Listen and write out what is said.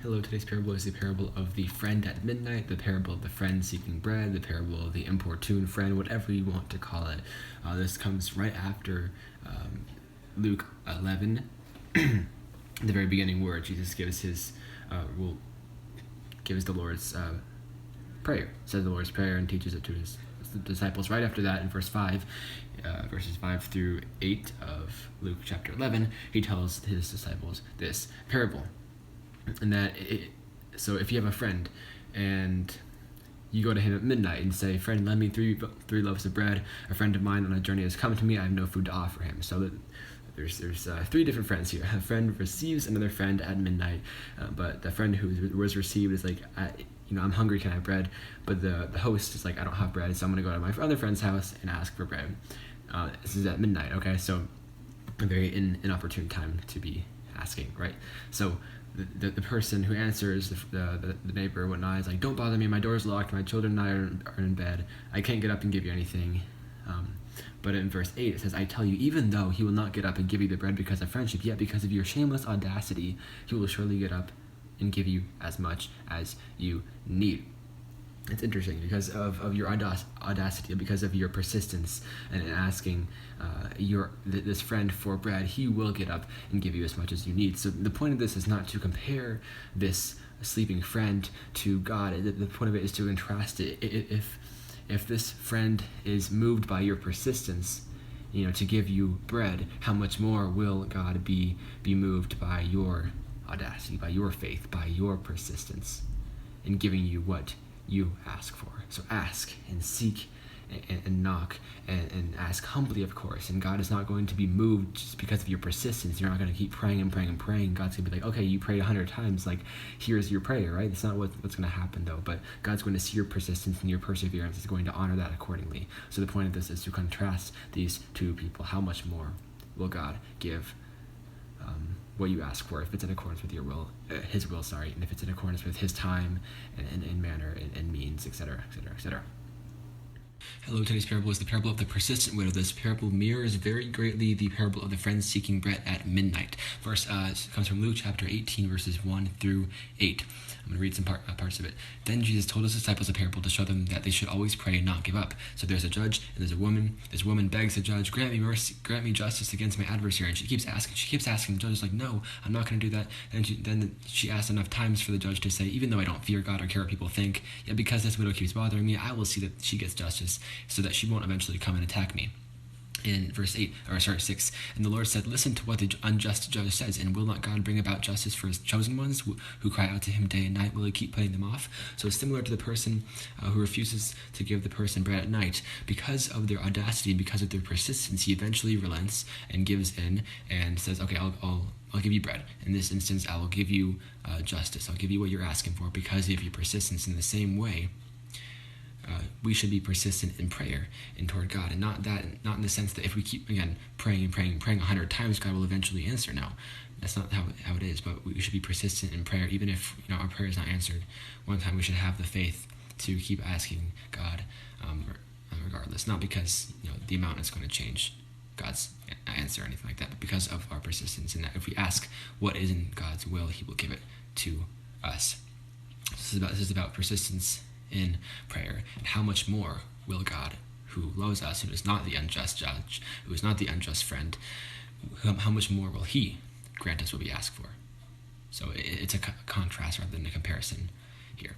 Hello, today's parable is the parable of the friend at midnight, the parable of the friend seeking bread, the parable of the importune friend, whatever you want to call it. This comes right after Luke 11, the very beginning where Jesus gives his gives the Lord's prayer, says the Lord's prayer and teaches it to his disciples. Right after that, in verses 5 through 8 of Luke chapter 11, he tells his disciples this parable. And so if you have a friend and you go to him at midnight and say, "Friend, lend me three loaves of bread. A friend of mine on a journey has come to me. I have no food to offer him." So there's three different friends here. A friend receives another friend at midnight, but the friend who was received is like, I'm hungry, can I have bread? But the host is like, I don't have bread, so I'm going to go to my other friend's house and ask for bread. This is at midnight, okay? So a very inopportune time to be asking, right? So the person who answers, the neighbor or whatnot, is like, "Don't bother me, my door's locked, my children and I are in bed, I can't get up and give you anything." But in verse 8 it says, "I tell you, even though he will not get up and give you the bread because of friendship, yet because of your shameless audacity, he will surely get up and give you as much as you need." It's interesting because of your audacity, because of your persistence and asking this friend for bread, he will get up and give you as much as you need. So the point of this is not to compare this sleeping friend to God. The point of it is to contrast it. If this friend is moved by your persistence, to give you bread, how much more will God be moved by your audacity, by your faith, by your persistence in giving you what you ask for? So ask and seek and knock and ask humbly, of course. And God is not going to be moved just because of your persistence. You're not going to keep praying and praying and praying. God's going to be like, "Okay, you prayed 100 times. Like, here's your prayer," right? That's not what's going to happen, though. But God's going to see your persistence and your perseverance is going to honor that accordingly. So the point of this is to contrast these two people. How much more will God give what you ask for, if it's in accordance with your will, his will, and if it's in accordance with his time and manner and means, etc., etc., etc. Hello, today's parable is the parable of the persistent widow. This parable mirrors very greatly the parable of the friend seeking bread at midnight. Verse comes from Luke chapter 18, verses 1 through 8. I'm going to read some parts of it. "Then Jesus told his disciples a parable to show them that they should always pray and not give up. So there's a judge and there's a woman. This woman begs the judge, 'Grant me mercy, grant me justice against my adversary.' And she keeps asking. The judge is like, 'No, I'm not going to do that.' Then she asks enough times for the judge to say, 'Even though I don't fear God or care what people think, yet because this widow keeps bothering me, I will see that she gets justice, so that she won't eventually come and attack me.' In verse 6, "And the Lord said, 'Listen to what the unjust judge says, and will not God bring about justice for his chosen ones who cry out to him day and night? Will he keep putting them off?' So it's similar to the person who refuses to give the person bread at night. Because of their audacity, because of their persistence, he eventually relents and gives in and says, 'Okay, I'll give you bread. In this instance, I will give you justice. I'll give you what you're asking for because of your persistence.' In the same way, we should be persistent in prayer and toward God, and not in the sense that if we keep praying 100 times, God will eventually answer. No, that's not how it is. But we should be persistent in prayer, even if our prayer is not answered. One time, we should have the faith to keep asking God, regardless, not because the amount is going to change God's answer or anything like that, but because of our persistence. And that if we ask what is in God's will, He will give it to us. This is about persistence in prayer, and how much more will God, who loves us, who is not the unjust judge, who is not the unjust friend, how much more will He grant us what we ask for? So it's a contrast rather than a comparison here.